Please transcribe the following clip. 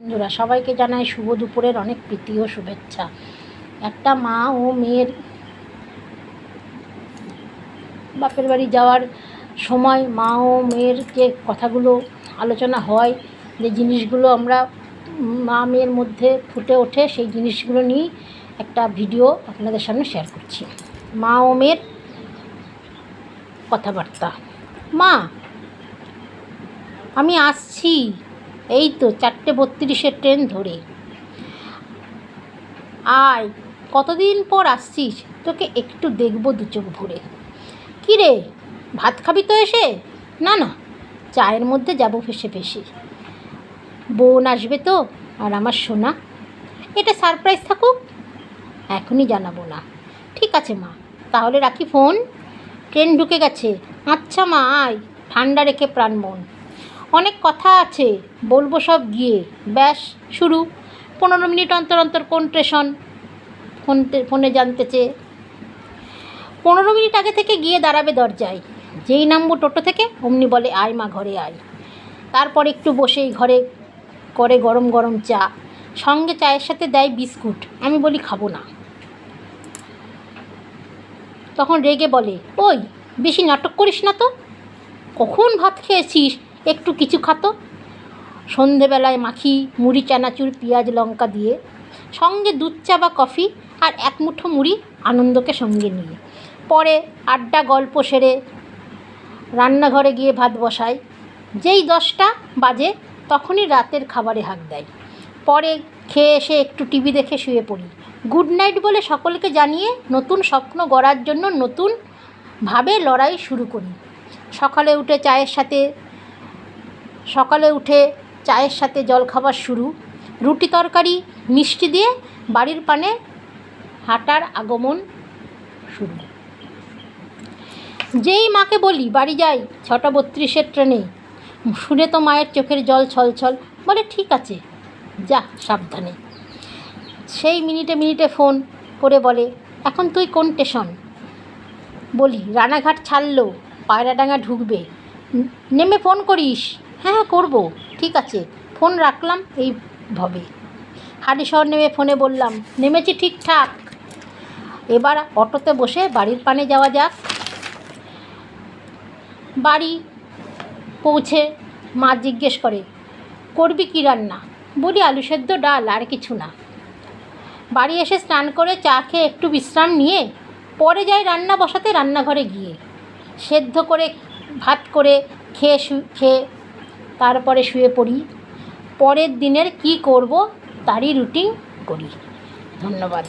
বন্ধুরা সবাইকে জানাই শুভ দুপুরের অনেক প্রীতি ও শুভেচ্ছা। একটা মা ও মেয়ের বাপের বাড়ি যাওয়ার সময় মা ও মেয়ের যে কথাগুলো আলোচনা হয়, যে জিনিসগুলো আমরা মা মেয়ের মধ্যে ফুটে ওঠে, সেই জিনিসগুলো নিয়ে একটা ভিডিও আপনাদের সামনে শেয়ার করছি। মা ও মেয়ের কথাবার্তা। মা, আমি আসছি, এই তো 4:32 ট্রেন ধরে। আয়, কতদিন পর আসছিস, তোকে একটু দেখবো দু চোখ ভরে। কী রে, ভাত খাবি তো এসে? না না, চায়ের মধ্যে যাবো ফেসে ফেসে। বোন আসবে তো, আর আমার সোনা। এটা সারপ্রাইজ থাকুক, এখনই জানাবো না। ঠিক আছে মা, তাহলে রাখি ফোন। ট্রেন ঢুকে গেছে। আচ্ছা মা, আয়, ঠান্ডা রেখে প্রাণ মন। অনেক কথা আছে, বলবো সব গিয়ে। ব্যাস শুরু। 15 মিনিট অন্তর অন্তর কোন স্টেশন ফোনে জানতে চেয়ে। 15 মিনিট আগে থেকে গিয়ে দাঁড়াবে দরজায়। যেই নামবো টোটো থেকে অমনি বলে, আয় মা ঘরে আয়। তারপর একটু বসেই ঘরে করে গরম গরম চা, সঙ্গে চায়ের সাথে দেয় বিস্কুট। আমি বলি খাবো না। তখন রেগে বলে, ওই বেশি নাটক করিস না তো, কখন ভাত খেয়েছিস, একটু কিছু খাতো। সন্ধেবেলায় মাখি মুড়ি, চানাচুর, পেঁয়াজ লঙ্কা দিয়ে, সঙ্গে দুধ চা বা কফি, আর এক মুঠো মুড়ি আনন্দকে সঙ্গে নিয়ে। পরে আড্ডা গল্প সেরে রান্নাঘরে গিয়ে ভাত বসাই। যেই 10টা বাজে তখনই রাতের খাবারে হাঁক দেয়। পরে খেয়ে এসে একটু টিভি দেখে শুয়ে পড়ি। গুড নাইট বলে সকলকে জানিয়ে নতুন স্বপ্ন গড়ার জন্য নতুনভাবে লড়াই শুরু করি। সকালে উঠে চায়ের সাথে জলখাবার শুরু। রুটি তরকারি মিষ্টি দিয়ে বাড়ির পানে হাঁটার আগমন শুরু। যেই মাকে বলি বাড়ি যাই 6:32 ট্রেনে, শুনে তো মায়ের চোখের জল ছলছল। বলে ঠিক আছে, যা সাবধানে। সেই মিনিটে মিনিটে ফোন করে বলে, এখন তুই কোন স্টেশন? বলি রানাঘাট ছাড়লো, পায়রাডাঙ্গা ঢুকবে, নেমে ফোন করিস। হ্যাঁ করবো, ঠিক আছে। ফোন রাখলাম এইভাবে। হালিশহর নেমে ফোনে বললাম, নেমেছি ঠিকঠাক, এবার অটোতে বসে বাড়ির পানে যাওয়া যাক। বাড়ি পৌঁছে মা জিজ্ঞেস করে, করবি কী রান্না? বলি আলু সেদ্ধ, ডাল, আর কিছু না। বাড়ি এসে স্নান করে চা খেয়ে একটু বিশ্রাম নিয়ে পরে যাই রান্না বসাতে। রান্নাঘরে গিয়ে সেদ্ধ করে ভাত করে খেয়ে তারপরে শুয়ে পড়ি। পরের দিনের কী করব তারই রুটিন করি। ধন্যবাদ।